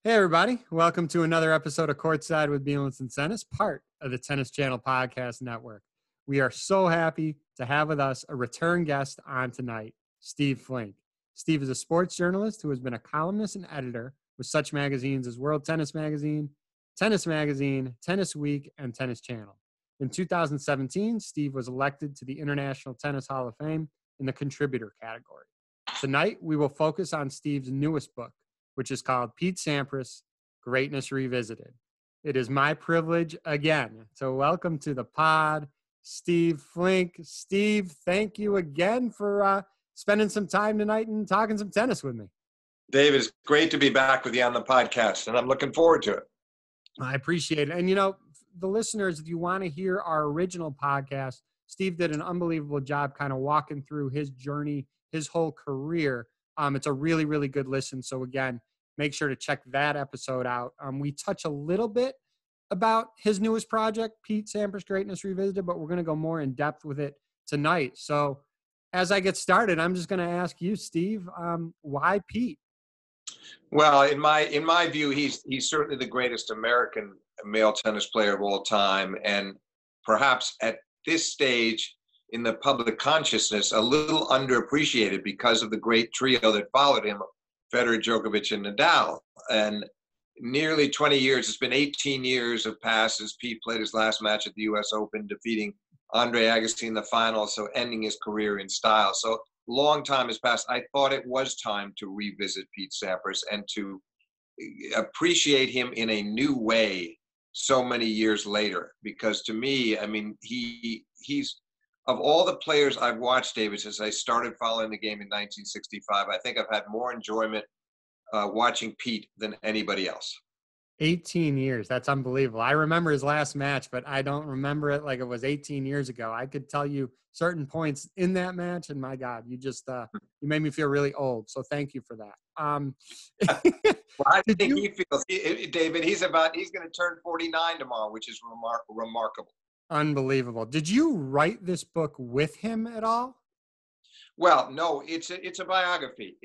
Hey, everybody. Welcome to another episode of Courtside with Beilinson Tennis, part of the Tennis Channel Podcast Network. We are so happy to have with us a return guest on tonight, Steve Flink. Steve is a sports journalist who has been a columnist and editor with such magazines as World Tennis Magazine, Tennis Week, and Tennis Channel. In 2017, Steve was elected to the International Tennis Hall of Fame in the contributor category. Tonight, we will focus on Steve's newest book, which is called Pete Sampras, Greatness Revisited. It is my privilege again to welcome to the pod, Steve Flink. Steve, thank you again for spending some time tonight and talking some tennis with me. David, it's great to be back with you on the podcast, and I'm looking forward to it. I appreciate it. And, you know, the listeners, if you want to hear our original podcast, Steve did an unbelievable job kind of walking through his journey, his whole career. It's a really, really good listen. So again, make sure to check that episode out. We touch a little bit about his newest project, Pete Sampras Greatness Revisited, but we're going to go more in depth with it tonight. So as I get started, I'm just going to ask you, Steve, why Pete? Well, in my view, he's certainly the greatest American male tennis player of all time, and perhaps at this stage in the public consciousness, a little underappreciated because of the great trio that followed him, Federer, Djokovic, and Nadal. And nearly 20 years, it's been 18 years have passed since Pete played his last match at the U.S. Open, defeating Andre Agassi in the final, so ending his career in style. So long time has passed. I thought it was time to revisit Pete Sampras and to appreciate him in a new way so many years later. Because to me, I mean, he's of all the players I've watched, David, since I started following the game in 1965, I think I've had more enjoyment watching Pete than anybody else. 18 years. That's unbelievable. I remember his last match, but I don't remember it like it was 18 years ago. I could tell you certain points in that match, and my God, you just you made me feel really old. So thank you for that. Well, I think he feels, David, he's going to turn 49 tomorrow, which is remarkable. Unbelievable. Did you write this book with him at all? Well, no, it's a biography.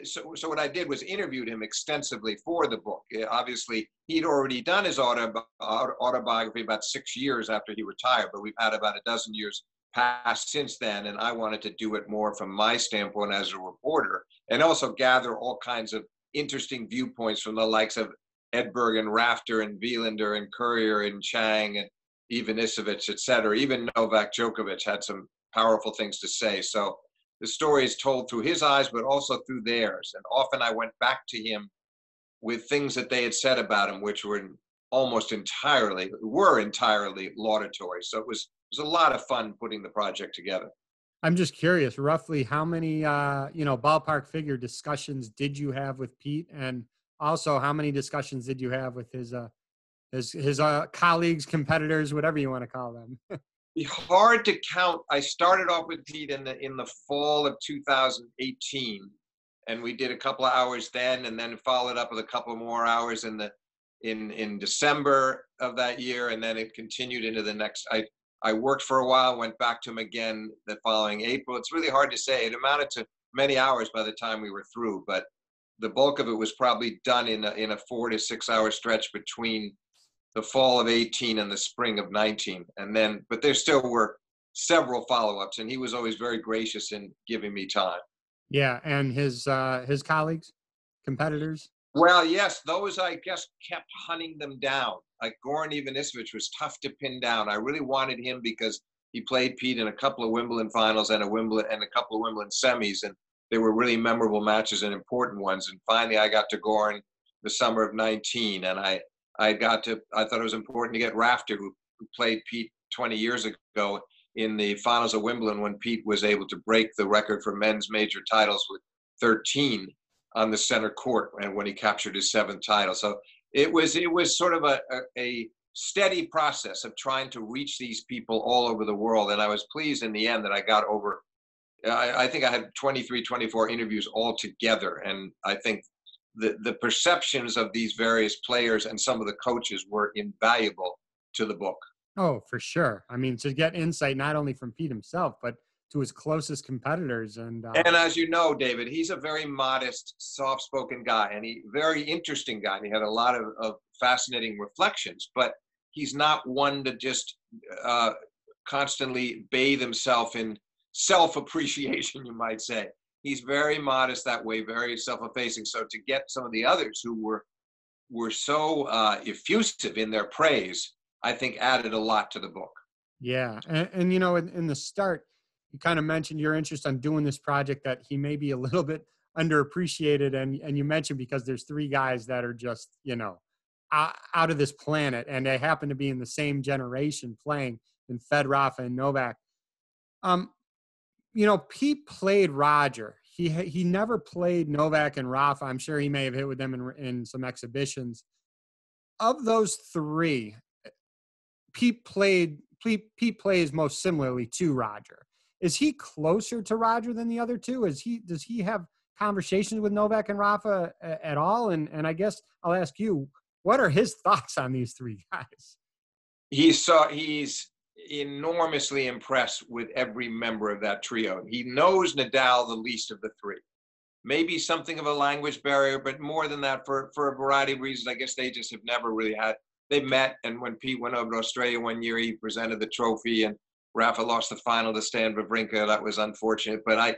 So what I did was interviewed him extensively for the book. Obviously, he'd already done his autobiography about 6 years after he retired, but we've had about a dozen years pass since then, and I wanted to do it more from my standpoint as a reporter, and also gather all kinds of interesting viewpoints from the likes of Edberg and Rafter and Wielander and Courier and Chang and Ivanisevic, et cetera. Even Novak Djokovic had some powerful things to say. So the story is told through his eyes, but also through theirs. And often I went back to him with things that they had said about him, which were entirely laudatory. So it was a lot of fun putting the project together. I'm just curious, roughly how many, ballpark figure discussions did you have with Pete? And also how many discussions did you have with his colleagues, competitors, whatever you want to call them? Be hard to count. I started off with Pete in the fall of 2018, and we did a couple of hours then, and then followed up with a couple more hours in December of that year, and then it continued into the next. I worked for a while, went back to him again the following April. It's really hard to say. It amounted to many hours by the time we were through, but the bulk of it was probably done in a 4 to 6 hour stretch between the fall of 18 and the spring of 19. But there still were several follow-ups, and he was always very gracious in giving me time. Yeah. And his colleagues, competitors? Well, yes, those I guess kept hunting them down. Like Goran Ivanisevic was tough to pin down. I really wanted him because he played Pete in a couple of Wimbledon finals and a couple of Wimbledon semis, and they were really memorable matches and important ones. And finally I got to Goran the summer of 19, and I thought it was important to get Rafter, who played Pete 20 years ago in the finals of Wimbledon when Pete was able to break the record for men's major titles with 13 on the center court, and when he captured his 7th title. So it was sort of a steady process of trying to reach these people all over the world. And I was pleased in the end that I got over, I think I had 23, 24 interviews all together. And I think the perceptions of these various players and some of the coaches were invaluable to the book. Oh, for sure. I mean, to get insight not only from Pete himself, but to his closest competitors. And as you know, David, he's a very modest, soft-spoken guy, and very interesting guy. And he had a lot of fascinating reflections, but he's not one to just constantly bathe himself in self-appreciation, you might say. He's very modest that way, very self-effacing. So to get some of the others who were so effusive in their praise, I think added a lot to the book. Yeah. And you know, in the start, you kind of mentioned your interest on doing this project that he may be a little bit underappreciated. And you mentioned because there's three guys that are just, you know, out of this planet, and they happen to be in the same generation playing in Fed, Rafa, and Novak. You know, Pete played Roger. He never played Novak and Rafa. I'm sure he may have hit with them in some exhibitions. Of those three, Pete plays most similarly to Roger. Is he closer to Roger than the other two? Does he have conversations with Novak and Rafa at all? And I guess I'll ask you, what are his thoughts on these three guys? He's enormously impressed with every member of that trio. He knows Nadal the least of the three. Maybe something of a language barrier, but more than that, for a variety of reasons. I guess they just have never really had. They met, and when Pete went over to Australia one year, he presented the trophy, and Rafa lost the final to Stan Wawrinka. That was unfortunate. But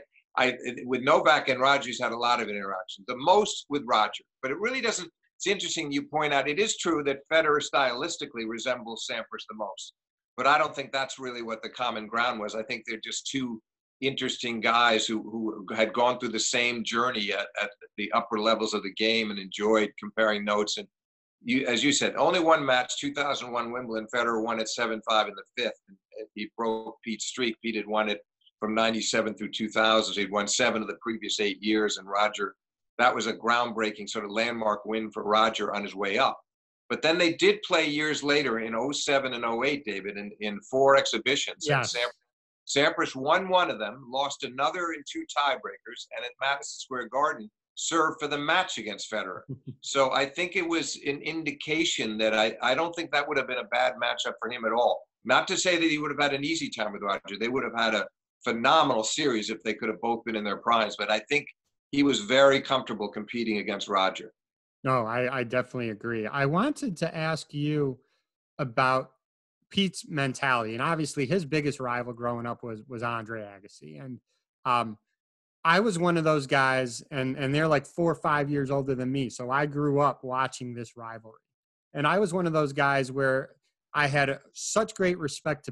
with Novak and Roger, he's had a lot of interaction. The most with Roger, but it really doesn't. It's interesting you point out. It is true that Federer stylistically resembles Sampras the most, but I don't think that's really what the common ground was. I think they're just two interesting guys who had gone through the same journey at the upper levels of the game and enjoyed comparing notes. And as you said, only one match, 2001 Wimbledon. Federer won it 7-5 in the fifth. And he broke Pete's streak. Pete had won it from 97 through 2000. So he'd won 7 of the previous 8 years. And Roger, that was a groundbreaking sort of landmark win for Roger on his way up. But then they did play years later in 07 and 08, David, in 4 exhibitions. Yes. And Sampras won one of them, lost another in 2 tiebreakers, and at Madison Square Garden served for the match against Federer. So I think it was an indication that I don't think that would have been a bad matchup for him at all. Not to say that he would have had an easy time with Roger. They would have had a phenomenal series if they could have both been in their primes. But I think he was very comfortable competing against Roger. No, I definitely agree. I wanted to ask you about Pete's mentality, and obviously his biggest rival growing up was Andre Agassi, and I was one of those guys, and they're like 4 or 5 years older than me, so I grew up watching this rivalry, and I was one of those guys where I had such great respect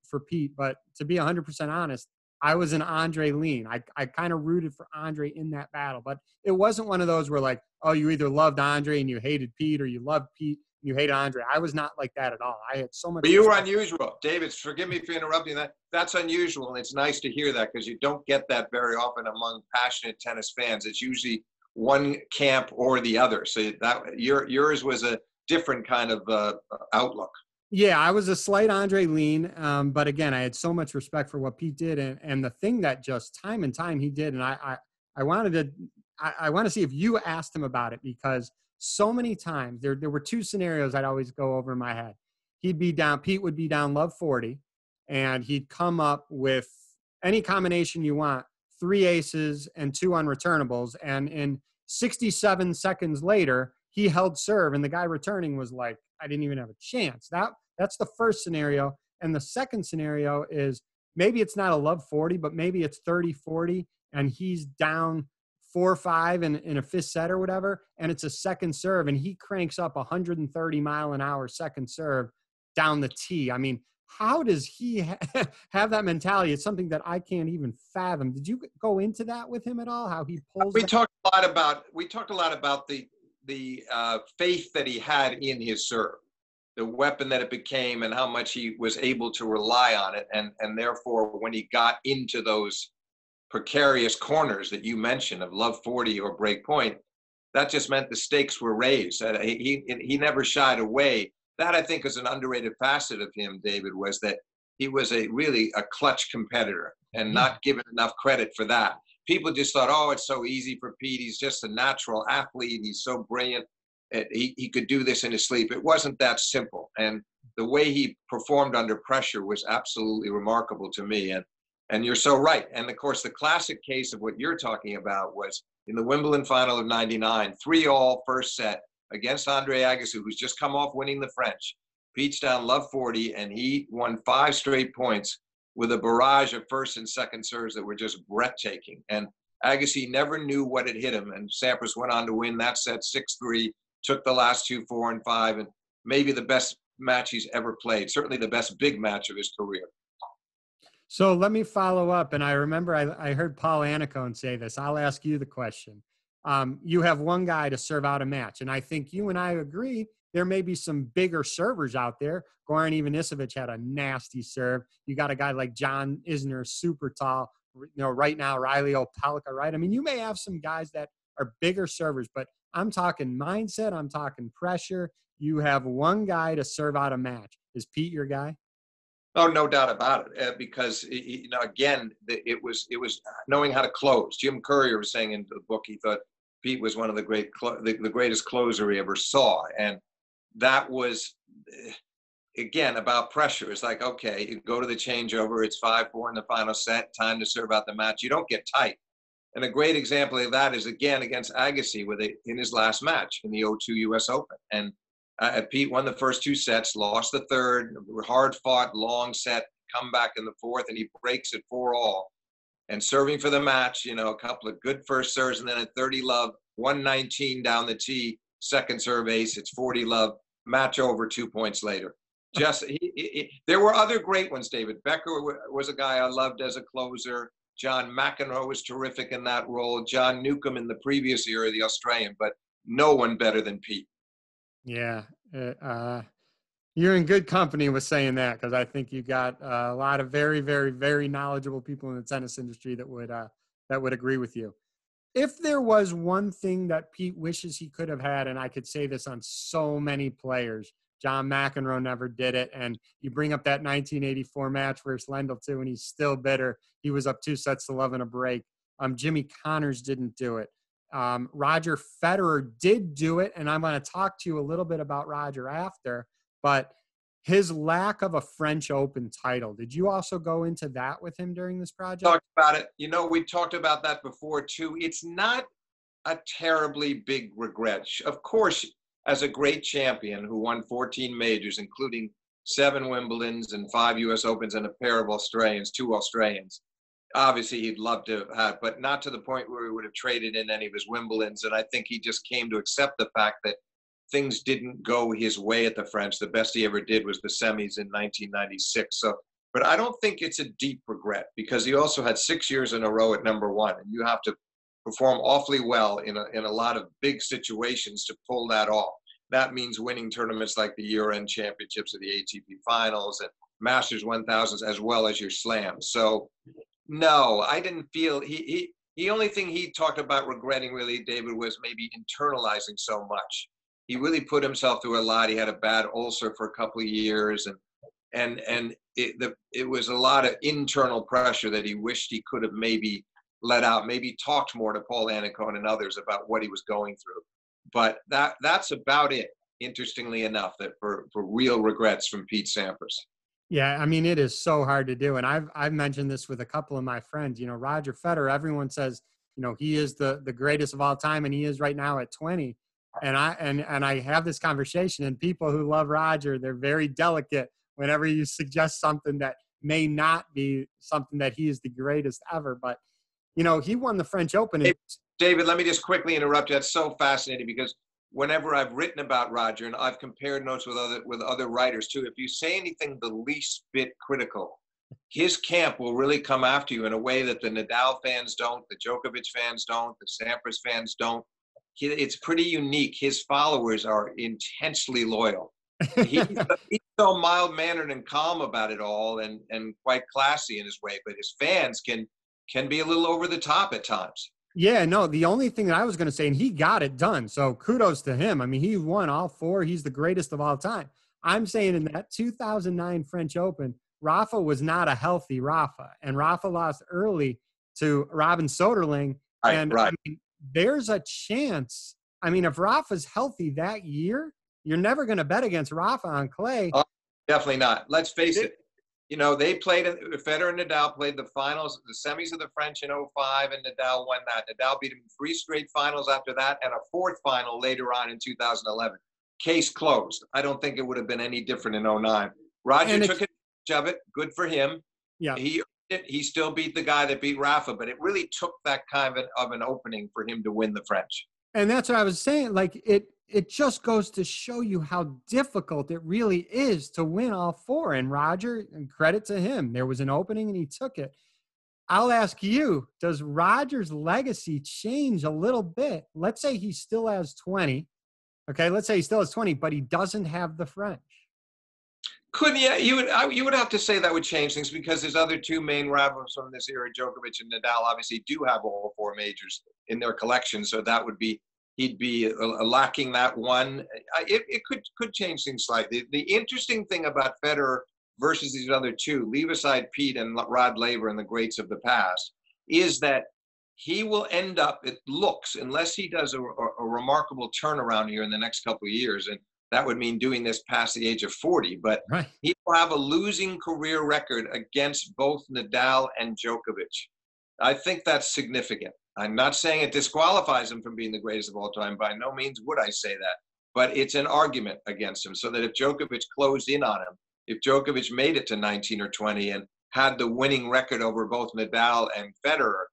for Pete, but to be 100% honest, I was an Andre lean. I kind of rooted for Andre in that battle, but it wasn't one of those where like, oh, you either loved Andre and you hated Pete, or you loved Pete and you hated Andre. I was not like that at all. I had so much. But you were unusual, David. Forgive me for interrupting that. That's unusual, and it's nice to hear that because you don't get that very often among passionate tennis fans. It's usually one camp or the other. So that yours was a different kind of outlook. Yeah, I was a slight Andre lean, but again, I had so much respect for what Pete did, and the thing that just time and time he did, and I want to see if you asked him about it, because so many times there were 2 scenarios I'd always go over in my head. Pete would be down love 40, and he'd come up with any combination you want, 3 aces and 2 unreturnables, and in 67 seconds later, he held serve, and the guy returning was like, I didn't even have a chance. That's the first scenario. And the second scenario is maybe it's not a love 40, but maybe it's 30-40, and he's down 4-5 in a 5th set or whatever, and it's a second serve, and he cranks up 130 mile an hour second serve down the tee. I mean, how does he have that mentality? It's something that I can't even fathom. Did you go into that with him at all? How he pulls? We talked a lot about the faith that he had in his serve, the weapon that it became, and how much he was able to rely on it. And therefore, when he got into those precarious corners that you mentioned of love 40 or break point, that just meant the stakes were raised. He never shied away. That, I think, is an underrated facet of him, David, was that he was really a clutch competitor and not given enough credit for that. People just thought, oh, it's so easy for Pete. He's just a natural athlete. He's so brilliant. He could do this in his sleep. It wasn't that simple. And the way he performed under pressure was absolutely remarkable to me. And And you're so right. And of course, the classic case of what you're talking about was in the Wimbledon final of '99, 3-all first set against Andre Agassi, who's just come off winning the French. Pete's down love 40, and he won 5 straight points with a barrage of first and second serves that were just breathtaking. And Agassi never knew what had hit him, and Sampras went on to win that set 6-3, took the last 2, 4, and 5, and maybe the best match he's ever played, certainly the best big match of his career. So let me follow up. And I remember I heard Paul Annacone say this. I'll ask you the question. You have one guy to serve out a match. And I think you and I agree there may be some bigger servers out there. Goran Ivanisevic had a nasty serve. You got a guy like John Isner, super tall. Right now, Riley Opelka, right? I mean, you may have some guys that are bigger servers, but I'm talking mindset. I'm talking pressure. You have one guy to serve out a match. Is Pete your guy? Oh, no doubt about it. Because again, it was knowing how to close. Jim Courier was saying in the book he thought Pete was one of the greatest closer he ever saw, and that was again about pressure. It's like, okay, you go to the changeover. It's 5-4 in the final set. Time to serve out the match. You don't get tight. And a great example of that is again against Agassi in his last match in the '02 U.S. Open, and Pete won the first 2 sets, lost the third, hard fought, long set, come back in the fourth, and he breaks it 4-all. And serving for the match, a couple of good first serves, and then at 30 love, 119 down the tee, second serve ace, it's 40 love, match over 2 points later. There were other great ones, David. Becker was a guy I loved as a closer. John McEnroe was terrific in that role. John Newcombe in the previous era, the Australian, but no one better than Pete. Yeah. You're in good company with saying that, because I think you got a lot of very, very, very knowledgeable people in the tennis industry that would agree with you. If there was one thing that Pete wishes he could have had, and I could say this on so many players, John McEnroe never did it. And you bring up that 1984 match versus Lendl too, and he's still bitter. He was up 2-0 in a break. Jimmy Connors didn't do it. Roger Federer did do it, and I'm going to talk to you a little bit about Roger after, but his lack of a French Open title. Did you also go into that with him during this project? Talked about it. We talked about that before too. It's not a terribly big regret. Of course, as a great champion who won 14 majors, including 7 Wimbledons and 5 U.S. Opens and a pair of Australians, 2 Australians, obviously he'd love to have, but not to the point where he would have traded in any of his Wimbledons. And I think he just came to accept the fact that things didn't go his way at the French. The best he ever did was the semis in 1996. So, but I don't think it's a deep regret, because he also had 6 years in a row at number 1, and you have to perform awfully well in a lot of big situations to pull that off. That means winning tournaments like the year-end championships of the ATP finals and Masters 1000s, as well as your slams. So no, I didn't feel the only thing he talked about regretting really, David, was maybe internalizing so much. He really put himself through a lot. He had a bad ulcer for a couple of years, and it was a lot of internal pressure that he wished he could have maybe let out, maybe talked more to Paul Annacone and others about what he was going through. But that's about it, interestingly enough, that for real regrets from Pete Sampras. Yeah, I mean, it is so hard to do. And I've mentioned this with a couple of my friends. Roger Federer, everyone says, he is the greatest of all time, and he is right now at 20. And I have this conversation, and people who love Roger, they're very delicate whenever you suggest something that may not be something that he is the greatest ever. But, he won the French Open. David, let me just quickly interrupt you. That's so fascinating, because whenever I've written about Roger, and I've compared notes with other writers too, if you say anything the least bit critical, his camp will really come after you in a way that the Nadal fans don't, the Djokovic fans don't, the Sampras fans don't. It's pretty unique. His followers are intensely loyal. He's so mild-mannered and calm about it all, and quite classy in his way, but his fans can be a little over the top at times. Yeah, no, the only thing that I was going to say, and he got it done, so kudos to him. I mean, he won all 4. He's the greatest of all time. I'm saying in that 2009 French Open, Rafa was not a healthy Rafa, and Rafa lost early to Robin Soderling. Right, and right. I mean, there's a chance. I mean, if Rafa's healthy that year, you're never going to bet against Rafa on clay. Oh, definitely not. Let's face it. You know, they played, Federer and Nadal played the finals, the semis of the French in '05, and Nadal won that. Nadal beat him in 3 straight finals after that and a 4th final later on in 2011. Case closed. I don't think it would have been any different in '09. Roger took advantage of it. Good for him. Yeah. He still beat the guy that beat Rafa, but it really took that kind of an opening for him to win the French. And that's what I was saying. Like, it just goes to show you how difficult it really is to win all 4. And Roger, and credit to him, there was an opening and he took it. I'll ask you, does Roger's legacy change a little bit? Let's say he still has 20. Okay, let's say he still has 20, but he doesn't have the French. You would have to say that would change things, because his other 2 main rivals from this era, Djokovic and Nadal, obviously do have all 4 majors in their collection. So that would be, he'd be lacking that one. It could change things slightly. The interesting thing about Federer versus these other 2, leave aside Pete and Rod Laver and the greats of the past, is that he will end up, it looks, unless he does a remarkable turnaround here in the next couple of years, and that would mean doing this past the age of 40, but right, he will have a losing career record against both Nadal and Djokovic. I think that's significant. I'm not saying it disqualifies him from being the greatest of all time. By no means would I say that. But it's an argument against him, so that if Djokovic closed in on him, if Djokovic made it to 19 or 20 and had the winning record over both Nadal and Federer,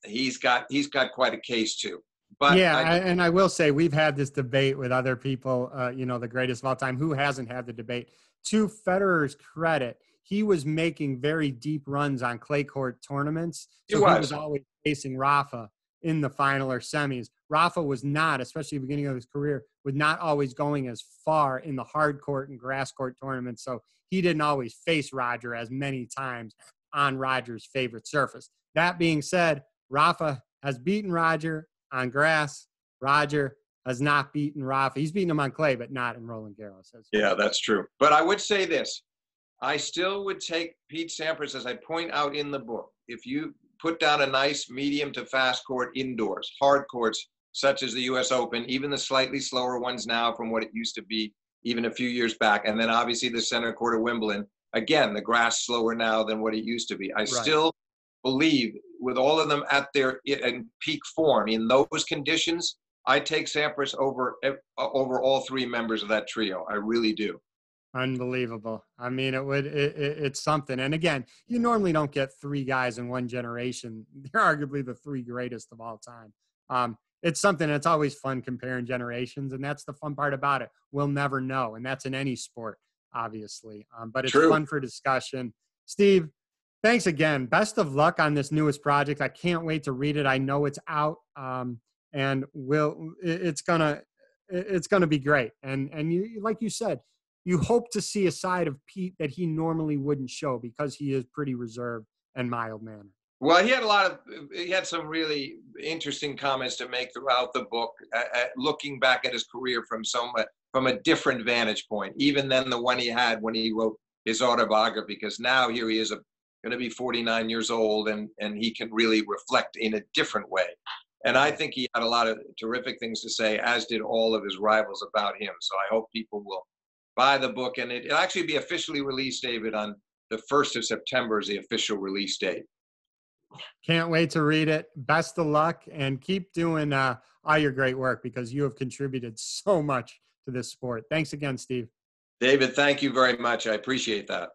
he's got quite a case too. But yeah, and I will say we've had this debate with other people, the greatest of all time. Who hasn't had the debate? To Federer's credit, he was making very deep runs on clay court tournaments. So he was always facing Rafa in the final or semis. Rafa was not, especially at the beginning of his career, was not always going as far in the hard court and grass court tournaments. So he didn't always face Roger as many times on Roger's favorite surface. That being said, Rafa has beaten Roger on grass. Roger has not beaten Rafa. He's beaten him on clay, but not in Roland Garros. Yeah, that's true. But I would say this. I still would take Pete Sampras, as I point out in the book. If you put down a nice medium to fast court indoors, hard courts such as the U.S. Open, even the slightly slower ones now from what it used to be even a few years back, and then obviously the center court of Wimbledon. Again, the grass slower now than what it used to be. I still believe, with all of them at their in peak form, in those conditions, I take Sampras over all 3 members of that trio. I really do. Unbelievable. I mean, it's something. And again, you normally don't get 3 guys in one generation. They're arguably the 3 greatest of all time. It's something that's always fun comparing generations, and that's the fun part about it. We'll never know, and that's in any sport, obviously. But it's fun for discussion. Steve, thanks again. Best of luck on this newest project. I can't wait to read it. I know it's out, and it's gonna be great. And you, like you said, you hope to see a side of Pete that he normally wouldn't show, because he is pretty reserved and mild-mannered. Well, he had some really interesting comments to make throughout the book, looking back at his career from a different vantage point, even than the one he had when he wrote his autobiography, because now here he is going to be 49 years old, and he can really reflect in a different way. And I think he had a lot of terrific things to say, as did all of his rivals about him. So I hope people will buy the book, and it'll actually be officially released, David, on the 1st of September is the official release date. Can't wait to read it. Best of luck, and keep doing all your great work, because you have contributed so much to this sport. Thanks again, Steve. David, thank you very much. I appreciate that.